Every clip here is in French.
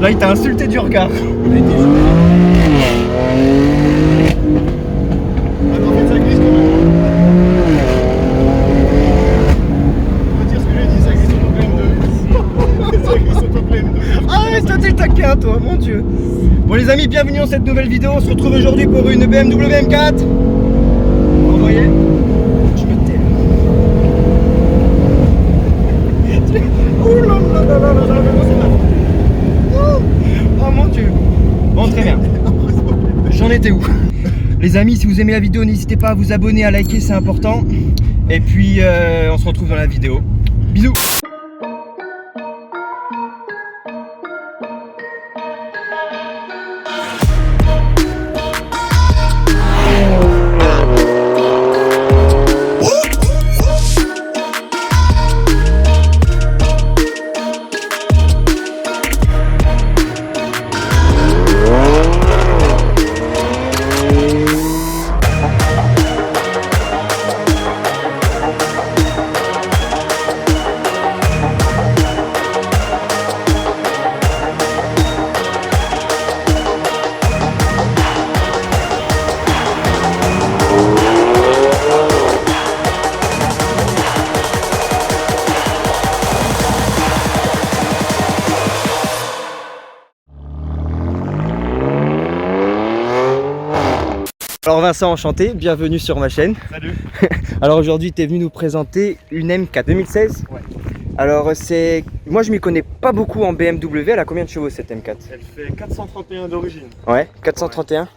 Là, il t'a insulté du regard. Ah ouais, toi t'es taquin toi, mon dieu. Bon les amis, bienvenue dans cette nouvelle vidéo. On se retrouve aujourd'hui pour une BMW M4. Vous voyez, je me tais. Oh là là là là là là là. Oh mon dieu. Bon, très bien. J'en étais où? Les amis, si vous aimez la vidéo, n'hésitez pas à vous abonner, à liker, c'est important. Et puis on se retrouve dans la vidéo. Bisous. Alors Vincent, enchanté, bienvenue sur ma chaîne. Salut. Alors aujourd'hui tu es venu nous présenter une M4 2016. Ouais. Alors c'est... Moi je m'y connais pas beaucoup en BMW, elle a combien de chevaux cette M4? Elle fait 431 d'origine. Ouais, 431 ouais.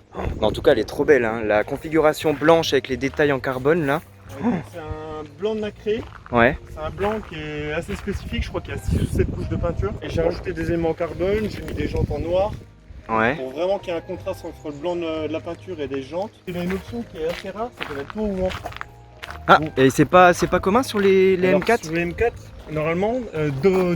En tout cas elle est trop belle, hein. La configuration blanche avec les détails en carbone là. C'est un blanc nacré. Ouais. C'est un blanc qui est assez spécifique, je crois qu'il y a 6 ou 7 couches de peinture. Et j'ai rajouté des éléments en carbone, j'ai mis des jantes en noir. Ouais. Pour vraiment qu'il y ait un contraste entre le blanc de la peinture et des jantes. Il y a une option qui est assez rare, c'est qu'elle est tout ouvrant. Ah, et c'est pas commun sur les Alors, M4? sur les M4, normalement,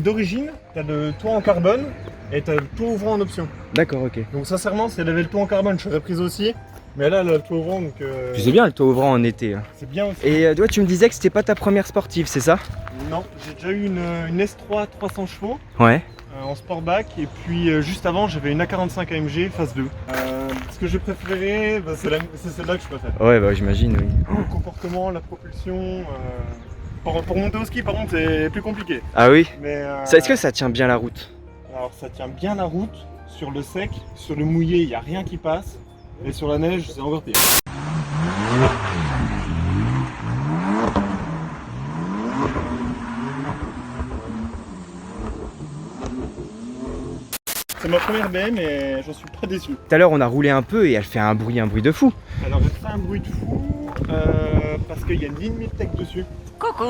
d'origine, tu as le toit en carbone et tu as le toit ouvrant en option. D'accord, ok. Donc sincèrement, si elle avait le toit en carbone, je serais prise aussi. Mais là, elle a le toit ouvrant, donc... Tu sais bien le toit ouvrant en été. Hein. C'est bien aussi. Et toi tu me disais que c'était pas ta première sportive, c'est ça? Non, j'ai déjà eu une S3 300 chevaux. Ouais. En sportback, et puis juste avant j'avais une A45 AMG phase 2. Ce que j'ai préféré, bah, c'est celle-là que je préfère. Ouais, bah j'imagine, oui. Le comportement, la propulsion. Pour monter au ski par contre c'est plus compliqué. Ah oui? Mais Est-ce que ça tient bien la route? alors ça tient bien la route, sur le sec, sur le mouillé il n'y a rien qui passe, et sur la neige c'est encore pire. C'est ma première BM et j'en suis pas déçu. Tout à l'heure on a roulé un peu et elle fait un bruit de fou. Alors elle fait un bruit de fou parce qu'il y a une ligne Midtech dessus. Coucou.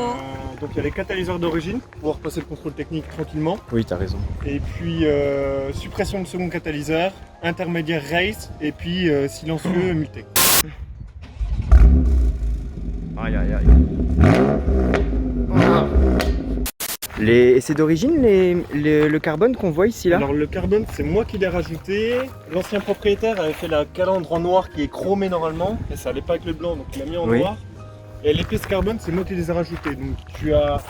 Donc il y a les catalyseurs d'origine pour pouvoir passer le contrôle technique tranquillement. Oui, t'as raison. Et puis suppression de second catalyseur, intermédiaire race et puis silencieux Midtech. Aïe aïe aïe. Et c'est d'origine le carbone qu'on voit ici là? Alors le carbone c'est moi qui l'ai rajouté. L'ancien propriétaire avait fait la calandre en noir qui est chromée normalement et ça allait pas avec le blanc donc il l'a mis en noir. Et l'épaisse carbone c'est moi qui les ai rajoutés. Donc tu as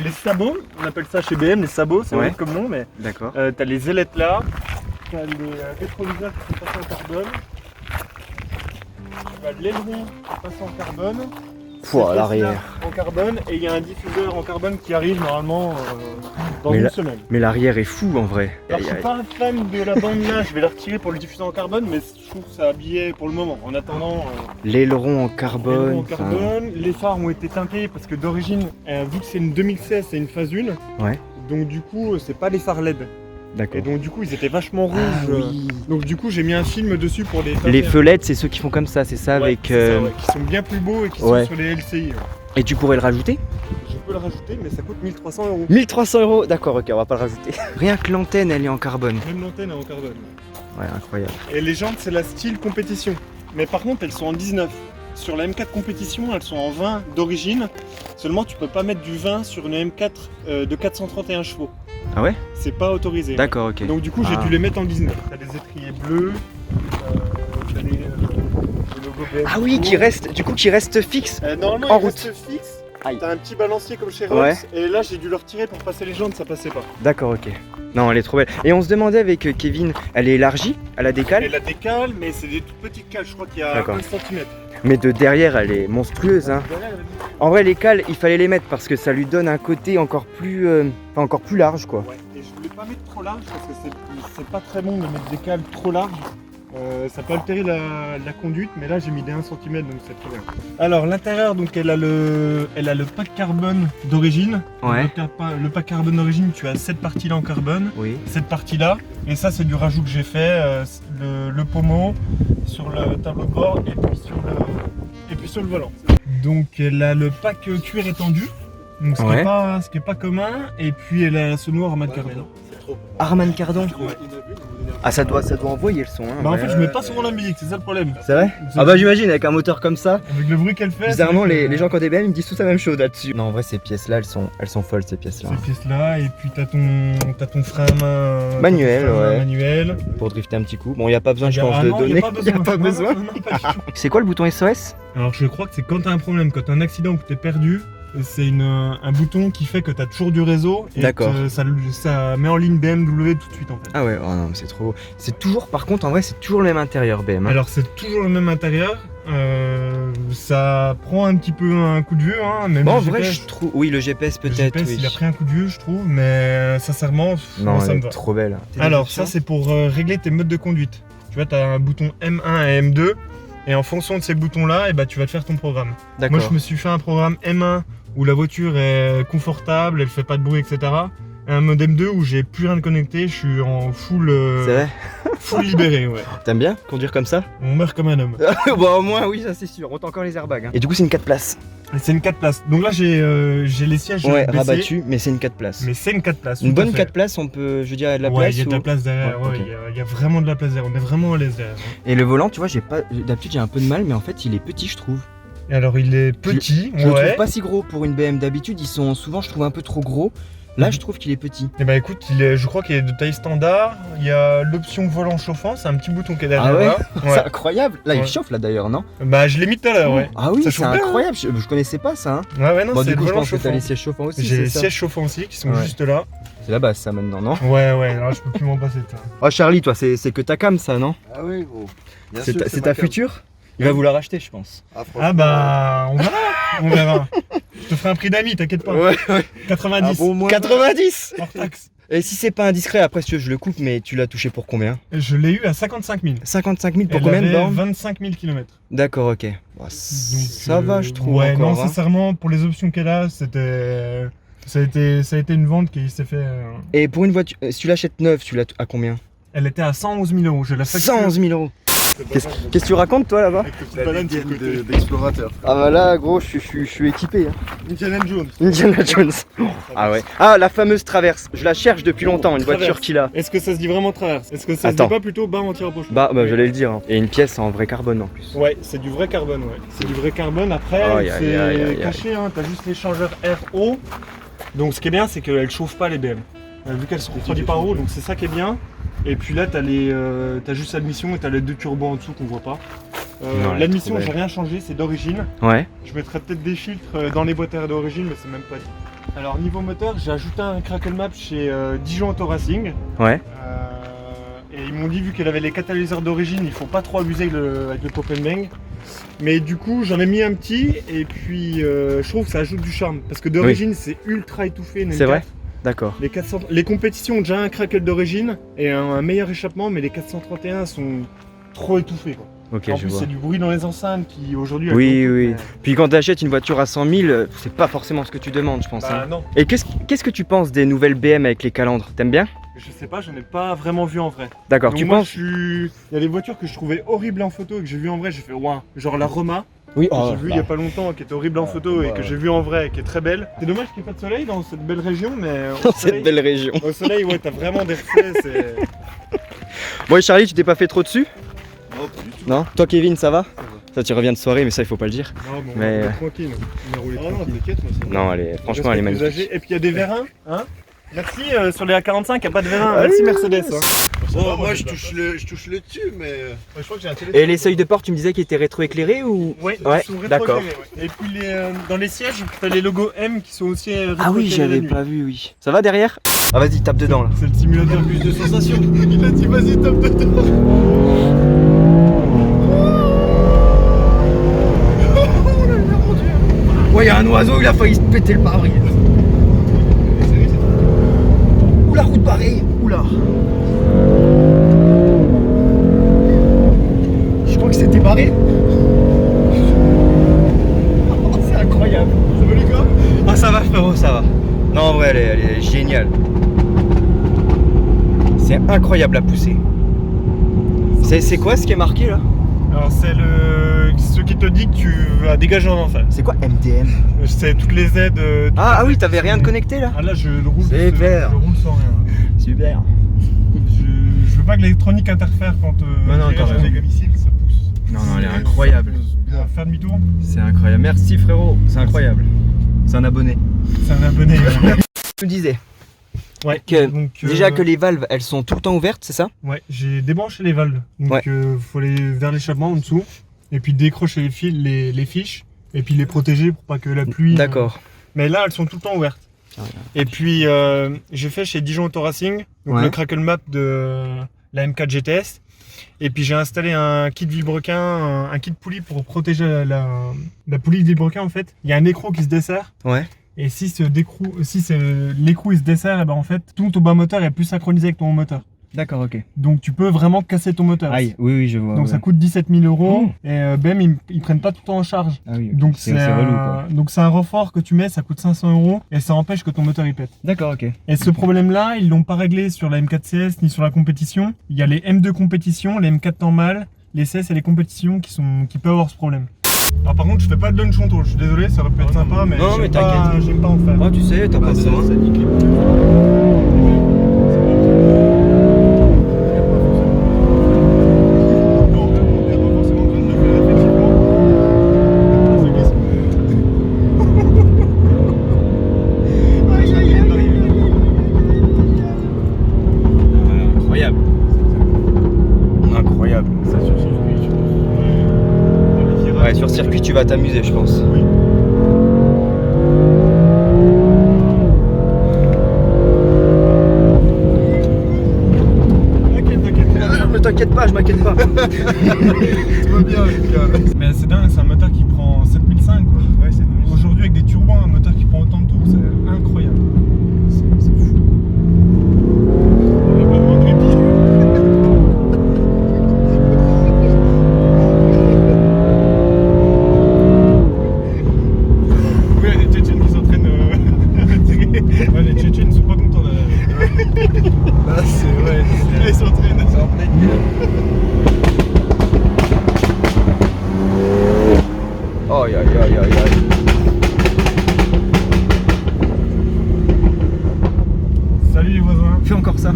les sabots, on appelle ça chez BM les sabots, c'est horrible comme nom mais d'accord. Tu as les ailettes là, tu as les rétroviseurs qui sont passés en carbone, tu as l'aileron qui est passé en carbone. Pouah, l'arrière. En carbone et il y a un diffuseur en carbone qui arrive normalement dans une semaine. Mais l'arrière est fou en vrai. Alors je suis pas un fan de la bande là, je vais la retirer pour le diffuseur en carbone mais je trouve que ça habillait pour le moment. En attendant l'aileron en carbone. Les phares ont été teintés parce que d'origine, vu que c'est une 2016, c'est une phase 1. Ouais. Donc du coup c'est pas les phares LED. D'accord. Et donc du coup ils étaient vachement rouges. Oui. Donc du coup j'ai mis un film dessus pour les teinter. Les feux LED c'est ceux qui font comme ça, c'est ça, avec... Ça, qui sont bien plus beaux et qui sont sur les LCI. Et tu pourrais le rajouter? Je peux le rajouter mais ça coûte 1300 €. 1300 €. D'accord, ok, on va pas le rajouter. Rien que l'antenne elle est en carbone. Même l'antenne est en carbone. Ouais, incroyable. Et les jantes c'est la style compétition. Mais par contre elles sont en 19. Sur la M4 compétition elles sont en 20 d'origine. Seulement tu peux pas mettre du 20 sur une M4 de 431 chevaux. Ah ouais? C'est pas autorisé. D'accord, ok. Donc du coup j'ai dû les mettre en 19. T'as des étriers bleus, t'as les logos BMW. Ah oui, qui reste fixes normalement en ils route. restent fixes, Aïe. T'as un petit balancier comme chez Rolls. Ouais. Et là, j'ai dû le retirer pour passer les jantes, ça passait pas. D'accord, ok. Non, elle est trop belle. Et on se demandait avec Kevin, elle est élargie à la décale? Et la décale, mais c'est des toutes petites cales, je crois qu'il y a D'accord. 1 cm. Mais de derrière, elle est monstrueuse. Hein. En vrai, les cales, il fallait les mettre parce que ça lui donne un côté encore plus large, quoi. Ouais. Et je voulais pas mettre trop large parce que c'est pas très bon de mettre des cales trop larges. Ça peut altérer la conduite, mais là j'ai mis des 1 cm donc c'est très bien. Alors l'intérieur, donc elle a le pack carbone d'origine. Ouais. Le pack carbone d'origine, tu as cette partie là en carbone, Oui. cette partie là, et ça c'est du rajout que j'ai fait, le pommeau sur le tableau de bord et puis sur le volant. Donc elle a le pack cuir étendu, donc ce qui est pas commun, et puis elle a ce noir en mat carbone. Arman Cardon. Ouais. Ah, ça doit envoyer le son. Hein, Bah en ouais. fait je mets pas souvent la musique, c'est ça le problème. C'est vrai? Ah bah j'imagine, avec un moteur comme ça. Avec le bruit qu'elle fait. Bizarrement, les gens qui ont des BM, ils me disent tous la même chose là-dessus. Non, en vrai, ces pièces-là, elles sont folles, ces pièces-là. Ces pièces-là, et puis t'as ton frein à main Manuel, ouais. Manuel. Pour drifter un petit coup. Bon, il n'y a pas besoin, je pense, Ah de non, donner. y a pas besoin. Y a pas Non, besoin. non, non, pas du tout. C'est quoi le bouton SOS? Alors je crois que c'est quand t'as un problème, quand t'as un accident ou que t'es perdu, c'est un bouton qui fait que t'as toujours du réseau et D'accord. que ça met en ligne BMW tout de suite en fait. Ah ouais, oh non, mais c'est trop beau. C'est toujours, par contre, en vrai, c'est toujours le même intérieur BM. Hein. Alors c'est toujours le même intérieur, ça prend un petit peu un coup de vieux, hein, même Bon, en le vrai, GPS, je trouve. Oui, le GPS le peut-être. GPS, Oui. il a pris un coup de vieux je trouve, mais sincèrement, Non, moi, ça elle me est va. trop belle. Alors ça c'est pour régler tes modes de conduite. Tu vois, tu as un bouton M1 et M2 et en fonction de ces boutons là, et bah, tu vas te faire ton programme. D'accord. Moi je me suis fait un programme M1 où la voiture est confortable, elle fait pas de bruit, etc. Et un mode M2 où j'ai plus rien de connecté, je suis en full, C'est vrai? full libéré. Ouais. T'aimes bien conduire comme ça? On meurt comme un homme. Bah, au moins, oui, ça c'est sûr. On t'a encore les airbags. Hein. Et du coup, c'est une 4 places. Et c'est une 4 places. Donc là j'ai les sièges Ouais, baissés, rabattu, mais c'est une 4 places. mais c'est une 4 places. Une tout à bonne fait. 4 places, on peut, je veux dire, il y a de la Ouais, place. il y a de la ou- place derrière, Ouais, ouais, ok. il y a vraiment de la place derrière, on est vraiment à l'aise derrière. Hein. Et le volant, tu vois, d'habitude j'ai un peu de mal, mais en fait il est petit, je trouve. Et alors il est petit, Je le ouais. trouve pas si gros pour une BM. D'habitude, ils sont souvent, je trouve, un peu trop gros. Là, je trouve qu'il est petit. Et bah écoute, je crois qu'il est de taille standard. Il y a l'option volant chauffant, c'est un petit bouton qui est derrière Ah ouais, là. C'est Ouais. incroyable. Là, il Ouais. chauffe là d'ailleurs, non? Bah je l'ai mis tout à l'heure, ouais. Ah oui, Ça c'est chauffe bien, incroyable. Je connaissais pas ça. Hein. Ouais, non, Bon, c'est du le coup, je volant pense que t'as chauffant. les sièges chauffants aussi. J'ai c'est les ça sièges chauffants aussi qui sont Ouais. juste là. C'est la base, ça maintenant, non? Ouais, alors je peux plus m'en passer de ça. Oh, Charlie, toi, c'est que ta cam, ça, non? Ah oui, gros. Bien C'est sûr, ta ma cam. future? Il va vous la racheter, je pense. Ah, franchement, Ah bah on verra, on verra. Je te ferai un prix d'amis, t'inquiète pas. Ouais. 90 Ah bon, moi, 90! hors taxe. Et si c'est pas indiscret, après, si tu veux, je le coupe, mais tu l'as touché pour combien? Je l'ai eu à 55 000. 55 000 pour Elle combien de avait bornes? 25 000 km. D'accord, ok. Bon, ça va, je trouve. Ouais, encore, non, hein. sincèrement, pour les options qu'elle a, c'était. Ça a été une vente qui s'est fait. Et pour une voiture, si tu l'achètes neuve, tu l'as à combien? Elle était à 111 000 euros. Je la facture. 111 000 euros. Qu'est-ce que tu racontes, toi, là-bas? Avec le petit la banane sur le dégaine côté. d'explorateur. Ah bah là, gros, je suis équipé. Hein. Indiana Jones. Indiana Jones. Ah ouais. Ah, la fameuse traverse. Je la cherche depuis longtemps, une voiture Traverse. qu'il a. Est-ce que ça se dit vraiment traverse? Est-ce que ça Attends. se dit pas plutôt bas anti-rapprochement? Bah, j'allais le dire. Hein. Et une pièce en vrai carbone en plus. Ouais, c'est du vrai carbone, ouais. C'est du vrai carbone. Après, Aïe, aïe, c'est aïe, aïe, aïe. caché, hein. T'as juste l'échangeur RO. Donc ce qui est bien, c'est qu'elle chauffe pas les BM. Vu qu'elles sont refroidies par eau, donc c'est ça qui est bien. Et puis là, t'as juste l'admission et t'as les deux turbos en dessous qu'on voit pas. Non, elle est L'admission, trop j'ai belle. rien changé, c'est d'origine. Ouais. Je mettrai peut-être des filtres dans les boîtes à air d'origine, mais c'est même pas dit. Alors niveau moteur, j'ai ajouté un Crackle Map chez Dijon Auto Racing. Ouais. Et ils m'ont dit, vu qu'elle avait les catalyseurs d'origine, il faut pas trop abuser avec le Poppenbeng. Mais du coup, j'en ai mis un petit et puis je trouve que ça ajoute du charme. Parce que d'origine, c'est ultra étouffé. une C'est M4. vrai. D'accord. Les compétitions ont déjà un crackle d'origine et un meilleur échappement, mais les 431 sont trop étouffés. Quoi. Ok, En je plus, vois. c'est du bruit dans les enceintes qui aujourd'hui. Oui, elles sont oui. toutes, Puis quand tu achètes une voiture à 100 000, c'est pas forcément ce que tu demandes, je pense. Bah hein. non, Et qu'est-ce que tu penses des nouvelles BM avec les calandres? T'aimes bien? je sais pas, j'en ai pas vraiment vu en vrai. D'accord, Donc tu moi, penses? il y a des voitures que je trouvais horribles en photo et que j'ai vu en vrai, j'ai fait waouh, genre la Roma. Oui, Que j'ai vu il y a pas longtemps, qui était horrible en photo et que j'ai vu en vrai, qui est très belle. C'est dommage qu'il n'y ait pas de soleil dans cette belle région, mais dans cette belle région. au soleil, ouais, t'as vraiment des reflets. C'est... Bon, et Charlie, tu t'es pas fait trop dessus? Non, pas du tout. Non? Toi, Kevin, ça va? Ça, tu reviens de soirée, mais ça, il faut pas le dire. Non, bon, Mais- on est tranquille. On a roulé Ah non, tranquille. t'inquiète, moi ça va. Non, franchement, elle est Respecte les magnifique. âgés. Et puis il y a des vérins, hein. Merci, sur les A45, il n'y a pas de vérins. Ah Merci oui, Mercedes. Hein. Bon, moi je touche le dessus, mais. Je crois que j'ai un téléphone. Et les seuils de porte, tu me disais qu'ils étaient rétroéclairés ou? Ouais, Ouais, ils sont d'accord. rétroéclairés, ouais. Et puis dans les sièges, t'as les logos M qui sont aussi Ah oui, rétroéclairés la j'avais nuit. pas vu, oui. Ça va derrière? Ah vas-y, tape dedans là. C'est le simulateur Plus de sensations. Il a dit vas-y, tape dedans. Ouais, y'a un oiseau, il a failli se péter le pare-brise. Oula, route barrée. Oula. Je crois que c'était barré. Oh, c'est incroyable. Ça va les gars? Ah ça va frérot, ça va. Non en vrai elle est géniale. C'est incroyable à pousser. C'est quoi ce qui est marqué là? Alors c'est ce qui te dit que tu vas dégager en enfer. C'est quoi MDM? C'est toutes les aides. Ah oui, t'avais rien de connecté là? Ah là je le roule. C'est vert. Je roule sans rien. Super. Je veux pas que l'électronique interfère quand non, j'ai t'as raison. un mégamissile, ça pousse. Non, elle est incroyable. On va faire demi-tour. C'est incroyable. Merci frérot, c'est incroyable. C'est un abonné. C'est un abonné. Tu me disais Ouais. que Donc, déjà que les valves elles sont tout le temps ouvertes, c'est ça? Ouais, j'ai débranché les valves. Donc Ouais. faut aller vers l'échappement en dessous. Et puis décrocher les fils, les fiches. Et puis les protéger pour pas que la pluie. D'accord. Mais là, elles sont tout le temps ouvertes. Ah, ouais. Et puis j'ai fait chez Dijon Auto Racing, donc Ouais. le Crackle Map de la M4 GTS. Et puis j'ai installé un kit vilebrequin, un kit poulie pour protéger la poulie de vilebrequin en fait. Il y a un écrou qui se dessert. Ouais. Et si l'écrou il se dessert, et ben en fait tout ton bas moteur est plus synchronisé avec ton haut moteur. D'accord, ok. Donc tu peux vraiment casser ton moteur. Aïe, oui, je vois. Donc ça coûte 17 000 €. Et BM ils prennent pas tout le temps en charge. Ah oui, Donc c'est relou quoi. donc c'est un renfort que tu mets, ça coûte 500 € et ça empêche que ton moteur il pète. D'accord, ok. Et ce problème-là, ils l'ont pas réglé sur la M4CS ni sur la compétition. Il y a les M2 compétition, les M4 temps mal, les CS et les compétitions qui peuvent avoir ce problème. Alors par contre, je fais pas de lunch control, je suis désolé, ça aurait pu être sympa, mais Non, mais j'aime pas en faire. Oh, tu sais, t'as pas Ça besoin. nique les Incroyable. Incroyable. Ouais, sur circuit, tu vas t'amuser, je pense. Oui. Ne t'inquiète pas, je m'inquiète pas. Tout va bien, Lucas. Mais c'est dingue, c'est un moteur qui prend 7005 quoi. Ouais, c'est Aujourd'hui avec des turbos, un moteur qui prend autant de tours, c'est incroyable. C'est fou. On a pas de manque répit. Oui, il y a des Tchétchènes qui s'entraînent à tirer. Ouais, les Tchétchènes ils sont pas contents là. Ah, c'est ouais. Ils s'entraînent. C'est en pleine gueule. Oh, aïe, aïe, aïe, aïe, aïe. Salut les voisins. Fais encore ça.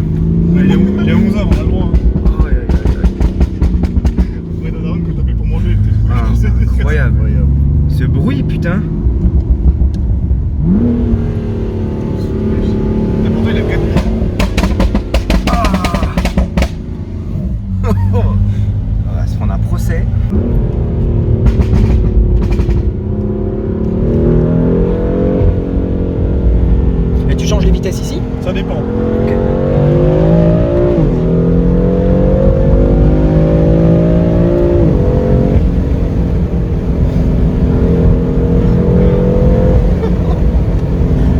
Il est 11h, on a le droit. Hein. Oh, aïe, aïe, aïe, aïe. Ouais, t'as que t'appelles pour manger. Ah, incroyable. Ce bruit, putain. Et pourtant il a 4 On va se prendre un procès. Et tu changes les vitesses ici? Ça dépend. Ok.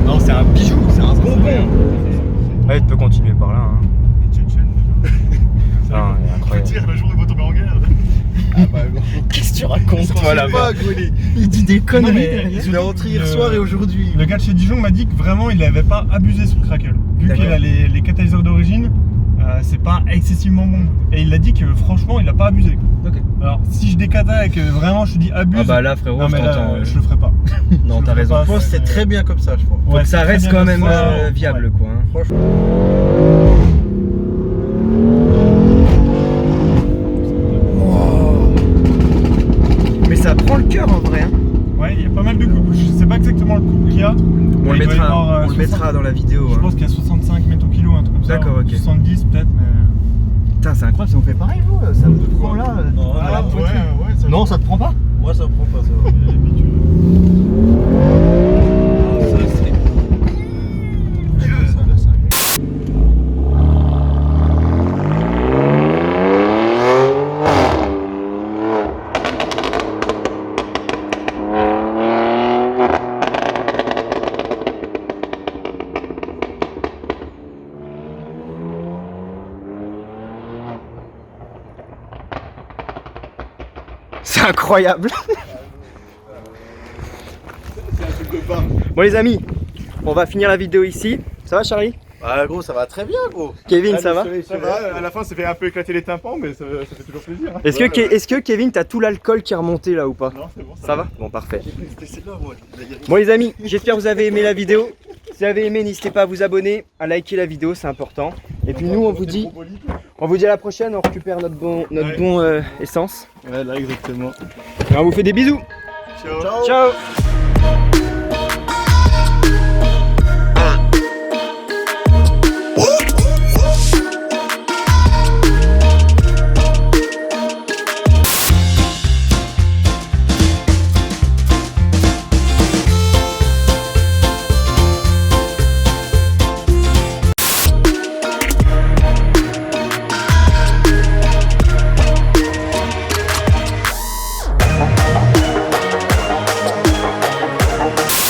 Non, c'est un bijou, c'est un bonbon. Ouais, tu peux continuer par là. Hein. Les Tchétchènes. Ah, il est incroyable. Tire, le jour il va tomber en guerre. Ah bah bon. Qu'est-ce que tu racontes, toi, là-bas? Pas, Goulet. Il dit des conneries. Non, mais derrière. Il est rentré hier soir et aujourd'hui. Le gars de chez Dijon m'a dit que vraiment il n'avait pas abusé sur le Crackle. Vu D'accord. qu'il a les catalyseurs d'origine, c'est pas excessivement bon. Et il a dit que franchement il a pas abusé. Ok. Alors si je décata et que vraiment je te dis abuse, Ah bah là, frérot, non, je mais là, t'entends. je le ferai pas. Non, je t'as le ferai raison. pas. Je pense que c'est très bien comme ça, je pense. Faut Ouais, que ça c'est très reste bien quand de même franchement, viable, ouais. quoi. Hein. Franchement. Mais ça prend le cœur en vrai. Hein. Ouais, il y a pas mal de coupes. Je sais pas exactement le couple qu'il y a. On le Il doit y avoir, mettra dans la vidéo. Je Hein. pense qu'il y a 65 mètres au kilo, un truc comme ça. D'accord, ok. 70 peut-être, mais. Putain, c'est incroyable, ça vous fait pareil vous? Ça me prend là Non, à la non, poitrine. ouais, ça Non, ça te prend pas? Moi ça prend pas ça. J'ai l'habitude. Ça c'est. Ça laisse aller. C'est incroyable. C'est un truc de pas. Bon les amis, on va finir la vidéo ici. Ça va Charlie? Ah gros, ça va très bien gros. Kevin, ça va? Ça va, à la fin ça fait un peu éclater les tympans, mais ça fait toujours plaisir. Hein. Est-ce que Kevin, t'as tout l'alcool qui est remonté là ou pas? Non, c'est bon. Ça va? Bon, parfait. C'est là moi. Bon les amis, j'espère que vous avez aimé la vidéo. Si vous avez aimé, n'hésitez pas à vous abonner, à liker la vidéo, c'est important. Et puis nous, on vous dit à la prochaine, on récupère notre bon essence. Ouais, là exactement. Et on vous fait des bisous. Ciao. Ciao.